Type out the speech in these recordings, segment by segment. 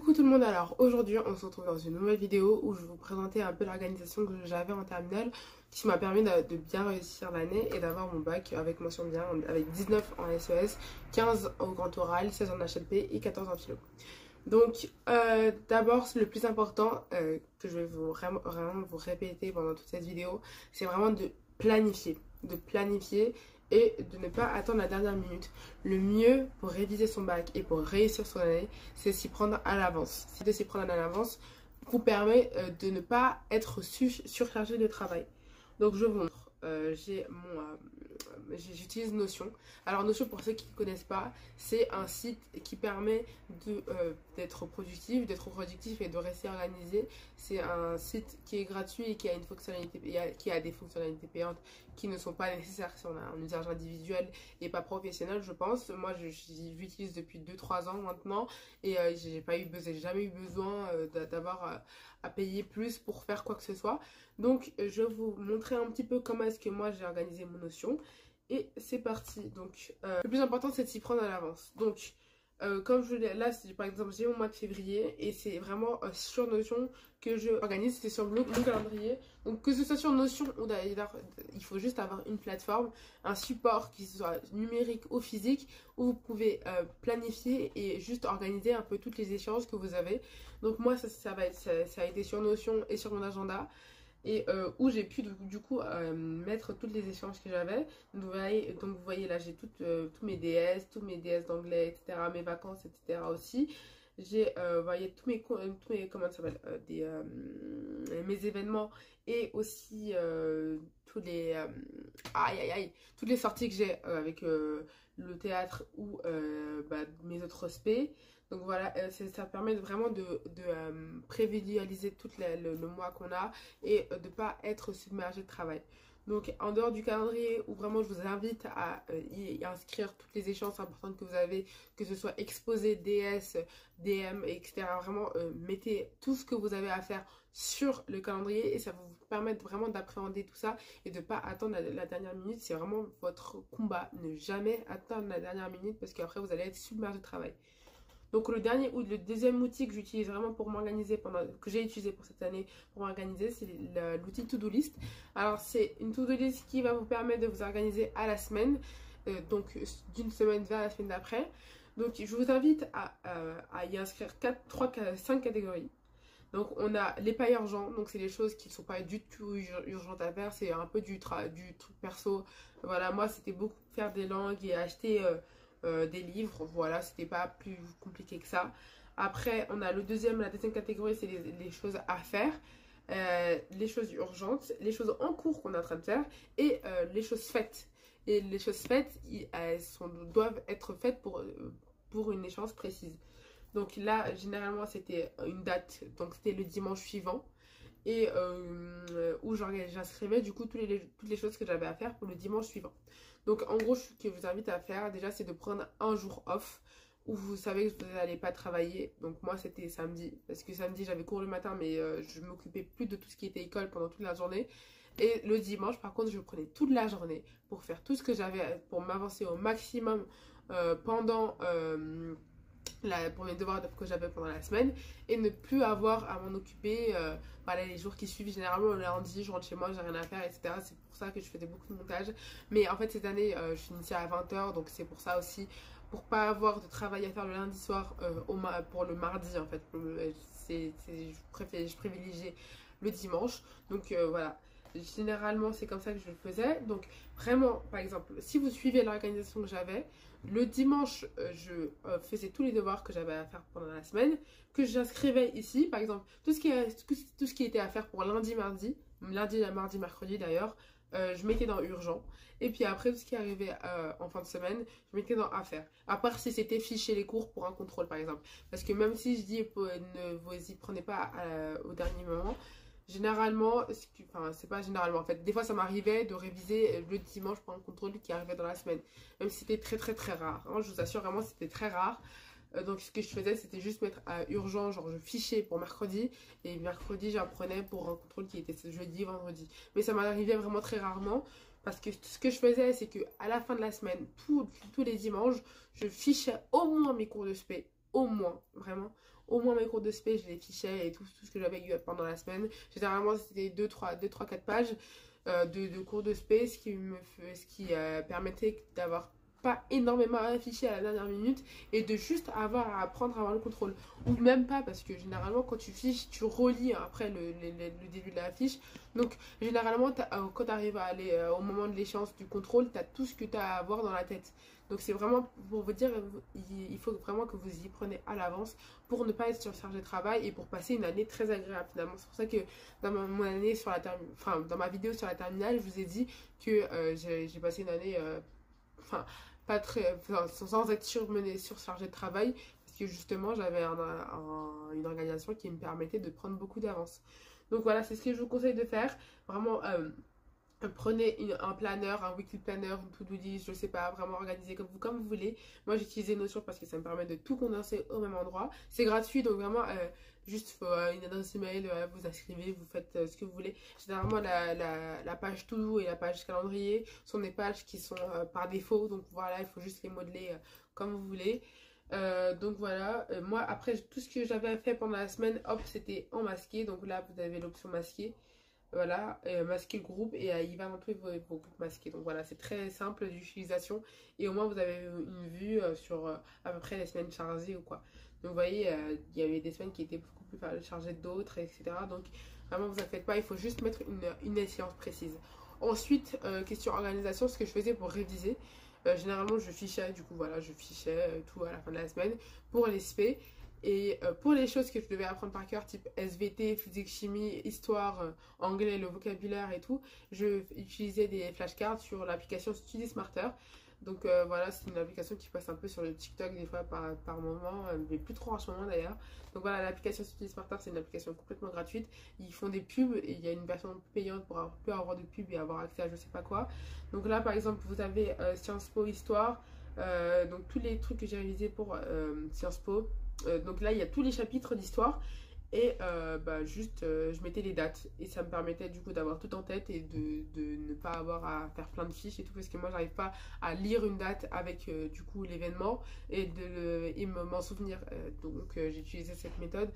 Coucou tout le monde, alors aujourd'hui on se retrouve dans une nouvelle vidéo où je vais vous présenter un peu l'organisation que j'avais en terminale qui m'a permis de bien réussir l'année et d'avoir mon bac avec mention bien, avec 19 en SES, 15 au grand oral, 16 en HLP et 14 en philo. Donc d'abord le plus important que je vais vraiment vous répéter pendant toute cette vidéo, c'est vraiment de planifier et de ne pas attendre la dernière minute. Le mieux pour réviser son bac et pour réussir son année, c'est s'y prendre à l'avance. C'est de s'y prendre à l'avance vous permet de ne pas être surchargé de travail. Donc je vous montre, j'utilise Notion. Alors Notion, pour ceux qui ne connaissent pas, c'est un site qui permet d'être productif et de rester organisé. C'est un site qui est gratuit et qui a des fonctionnalités payantes qui ne sont pas nécessaires si on a un usage individuel et pas professionnel, je pense. Moi j'utilise depuis 2-3 ans maintenant et j'ai jamais eu besoin d'avoir à payer plus pour faire quoi que ce soit. Donc je vais vous montrer un petit peu comment est-ce que moi j'ai organisé mon Notion. Et c'est parti. Donc le plus important c'est de s'y prendre à l'avance. Donc comme je l'ai là, par exemple j'ai mon mois de février et c'est vraiment sur Notion que je organise, c'est sur mon calendrier. Donc que ce soit sur Notion ou d'ailleurs, il faut juste avoir une plateforme, un support qui soit numérique ou physique où vous pouvez planifier et juste organiser un peu toutes les échéances que vous avez. Donc moi ça a été sur Notion et sur mon agenda. Et où j'ai pu du coup mettre toutes les échanges que j'avais. Donc vous voyez là j'ai tous mes DS d'anglais, etc., mes vacances, etc. aussi. J'ai voyez tous mes comment ça s'appelle mes événements et aussi toutes les sorties que j'ai avec le théâtre ou mes autres spé. Donc voilà, ça permet vraiment de prévisualiser tout le mois qu'on a et de ne pas être submergé de travail. Donc en dehors du calendrier où vraiment je vous invite à y inscrire toutes les échéances importantes que vous avez, que ce soit exposé, DS, DM, etc. Vraiment mettez tout ce que vous avez à faire sur le calendrier et ça va vous permettre vraiment d'appréhender tout ça et de ne pas attendre la dernière minute. C'est vraiment votre combat, ne jamais attendre la dernière minute parce qu'après vous allez être submergé de travail. Donc le deuxième outil que j'utilise vraiment pour m'organiser, que j'ai utilisé pour cette année pour m'organiser, c'est l'outil To-Do List. Alors c'est une To-Do List qui va vous permettre de vous organiser à la semaine, donc d'une semaine vers la semaine d'après. Donc je vous invite à y inscrire 5 catégories. Donc on a les pas urgents, donc c'est les choses qui ne sont pas du tout urgentes à faire, c'est un peu du truc perso. Voilà, moi c'était beaucoup faire des langues et acheter des livres, voilà, c'était pas plus compliqué que ça. Après on a la deuxième catégorie, c'est les choses à faire, les choses urgentes, les choses en cours qu'on est en train de faire et les choses faites. Et les choses faites, doivent être faites pour une échéance précise. Donc là généralement c'était une date, donc c'était le dimanche suivant et où j'inscrivais du coup toutes les choses que j'avais à faire pour le dimanche suivant. Donc en gros ce que je vous invite à faire déjà c'est de prendre un jour off où vous savez que vous n'allez pas travailler. Donc moi c'était samedi parce que samedi j'avais cours le matin mais je m'occupais plus de tout ce qui était école pendant toute la journée. Et le dimanche par contre je prenais toute la journée pour faire tout ce que j'avais, pour m'avancer au maximum pendant pour mes devoirs que j'avais pendant la semaine et ne plus avoir à m'en occuper voilà, les jours qui suivent. Généralement le lundi je rentre chez moi, j'ai rien à faire, etc. C'est pour ça que je faisais beaucoup de montage, mais en fait cette année je finissais à 20 h, donc c'est pour ça aussi, pour pas avoir de travail à faire le lundi soir pour le mardi en fait. Je privilégiais le dimanche, donc voilà. Généralement c'est comme ça que je le faisais. Donc vraiment par exemple si vous suivez l'organisation que j'avais, le dimanche je faisais tous les devoirs que j'avais à faire pendant la semaine, que j'inscrivais ici. Par exemple tout ce qui était à faire pour lundi, mardi, mercredi d'ailleurs, je mettais dans urgent. Et puis après tout ce qui arrivait en fin de semaine, je mettais dans à faire. À part si c'était ficher les cours pour un contrôle par exemple. Parce que même si je dis ne vous y prenez pas au dernier moment, généralement, enfin c'est pas généralement en fait, des fois ça m'arrivait de réviser le dimanche pour un contrôle qui arrivait dans la semaine. Même si c'était très rare, hein, je vous assure vraiment c'était très rare. Donc ce que je faisais c'était juste mettre à urgent, genre je fichais pour mercredi et mercredi j'apprenais pour un contrôle qui était ce jeudi, vendredi. Mais ça m'arrivait vraiment très rarement parce que ce que je faisais c'est que à la fin de la semaine, tous les dimanches, je fichais au moins mes cours de spé, au moins, vraiment, au moins mes cours de spé, je les fichais et tout ce que j'avais eu pendant la semaine. Généralement, c'était 2, 3, 4 pages de cours de spé, ce qui permettait d'avoir pas énormément à afficher à la dernière minute et de juste avoir à apprendre à avoir le contrôle. Ou même pas, parce que généralement, quand tu fiches, tu relis après le début de la fiche. Donc, généralement, quand tu arrives à aller au moment de l'échéance du contrôle, tu as tout ce que tu as à avoir dans la tête. Donc, c'est vraiment pour vous dire, il faut vraiment que vous y prenez à l'avance pour ne pas être surchargé de travail et pour passer une année très agréable finalement. C'est pour ça que dans mon année sur la dans ma vidéo sur la terminale, je vous ai dit que j'ai passé une année pas très, sans être surchargée de travail, parce que justement j'avais une organisation qui me permettait de prendre beaucoup d'avance. Donc voilà, c'est ce que je vous conseille de faire. Vraiment, prenez un planeur, un weekly planner, une to-do list, je sais pas, vraiment organisé comme vous voulez. Moi j'ai utilisé Notion parce que ça me permet de tout condenser au même endroit. C'est gratuit, donc vraiment juste faut, une adresse email, vous inscrivez, vous faites ce que vous voulez. Généralement la page to-do et la page calendrier sont des pages qui sont par défaut, donc voilà, il faut juste les modeler comme vous voulez. Donc voilà, moi après tout ce que j'avais fait pendant la semaine, hop, c'était en masqué, donc là vous avez l'option masqué. Voilà, masquer le groupe et il va montrer vos groupes masqués. Donc voilà, c'est très simple d'utilisation et au moins vous avez une vue sur à peu près les semaines chargées ou quoi. Donc vous voyez, il y avait des semaines qui étaient beaucoup plus chargées que d'autres, etc. Donc vraiment vous en faites pas, il faut juste mettre une échéance précise. Ensuite, question organisation, ce que je faisais pour réviser. Généralement je fichais, du coup voilà, je fichais tout à la fin de la semaine pour les SP. Et pour les choses que je devais apprendre par cœur, type SVT, physique, chimie, histoire, anglais, le vocabulaire et tout, je utilisais des flashcards sur l'application Study Smarter. Donc voilà, c'est une application qui passe un peu sur le TikTok des fois par moment, mais plus trop en ce moment d'ailleurs. Donc voilà, l'application Study Smarter, c'est une application complètement gratuite. Ils font des pubs et il y a une version payante pour avoir de pubs et avoir accès à je sais pas quoi. Donc là, par exemple, vous avez Sciences Po Histoire, donc tous les trucs que j'ai révisés pour Sciences Po. Donc là il y a tous les chapitres d'histoire et juste je mettais les dates et ça me permettait du coup d'avoir tout en tête et de ne pas avoir à faire plein de fiches et tout parce que moi j'arrive pas à lire une date avec du coup l'événement et m'en souvenir. Donc j'ai utilisé cette méthode,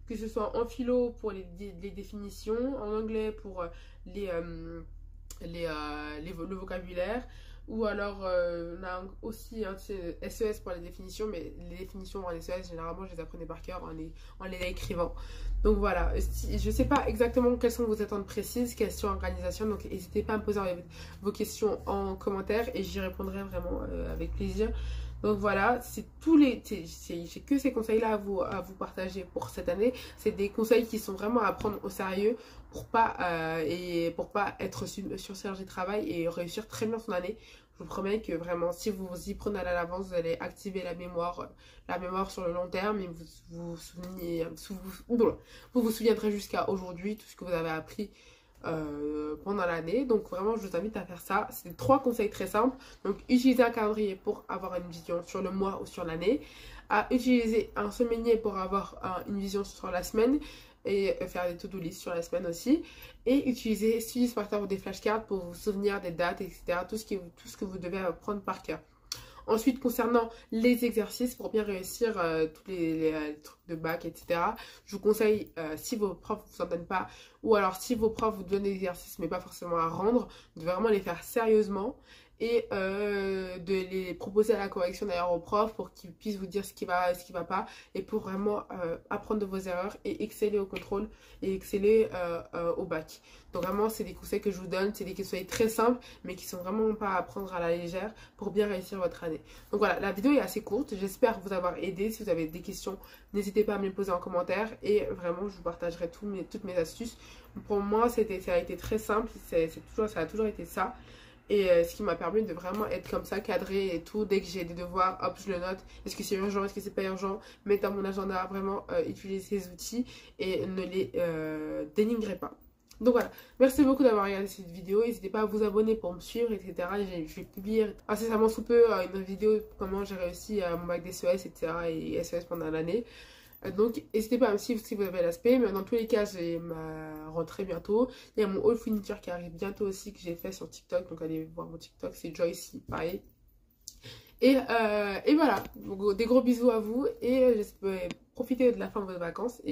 que ce soit en philo pour les définitions, en anglais pour le vocabulaire. Ou alors, on a aussi un SES pour les définitions, mais les définitions en SES, généralement, je les apprenais par cœur en les écrivant. Donc voilà, je sais pas exactement quelles sont vos attentes précises, questions organisation, donc n'hésitez pas à me poser vos questions en commentaire et j'y répondrai vraiment avec plaisir. Donc voilà, j'ai que ces conseils-là à vous partager pour cette année. C'est des conseils qui sont vraiment à prendre au sérieux pour pas être surchargé de travail et réussir très bien son année. Je vous promets que vraiment, si vous y prenez à l'avance, vous allez activer la mémoire sur le long terme et vous vous souviendrez jusqu'à aujourd'hui tout ce que vous avez appris pendant l'année. Donc vraiment je vous invite à faire ça. C'est 3 conseils très simples. Donc utiliser un calendrier pour avoir une vision sur le mois ou sur l'année, à utiliser un semainier pour avoir une vision sur la semaine et faire des to-do list sur la semaine aussi, et utiliser Study Smarter ou des flashcards pour vous souvenir des dates, etc. Tout ce que vous devez apprendre par cœur. Ensuite, concernant les exercices, pour bien réussir tous les trucs de bac, etc., je vous conseille, si vos profs ne vous en donnent pas, ou alors si vos profs vous donnent des exercices mais pas forcément à rendre, de vraiment les faire sérieusement et de les proposer à la correction d'ailleurs aux profs pour qu'ils puissent vous dire ce qui va pas et pour vraiment apprendre de vos erreurs et exceller au contrôle et exceller au bac. Donc vraiment c'est des conseils que je vous donne, c'est des conseils très simples mais qui sont vraiment pas à prendre à la légère pour bien réussir votre année. Donc voilà, la vidéo est assez courte, j'espère vous avoir aidé. Si vous avez des questions, n'hésitez pas à me les poser en commentaire et vraiment je vous partagerai toutes mes astuces. Pour moi ça a été très simple, ça a toujours été ça. Et ce qui m'a permis de vraiment être comme ça, cadré et tout. Dès que j'ai des devoirs, hop, je le note. Est-ce que c'est urgent, est-ce que c'est pas urgent? Mettre dans mon agenda, vraiment utiliser ces outils et ne les dénigrez pas. Donc voilà, merci beaucoup d'avoir regardé cette vidéo. N'hésitez pas à vous abonner pour me suivre, etc. Je vais publier incessamment sous peu une vidéo comment j'ai réussi mon bac d'SES, etc. et SES pendant l'année. Donc n'hésitez pas à me suivre si vous avez l'aspect, mais dans tous les cas j'ai ma rentrée bientôt. Il y a mon haul fourniture qui arrive bientôt aussi, que j'ai fait sur TikTok, donc allez voir mon TikTok, c'est Joyce, pareil. Et voilà, donc, des gros bisous à vous et j'espère profitez de la fin de vos vacances.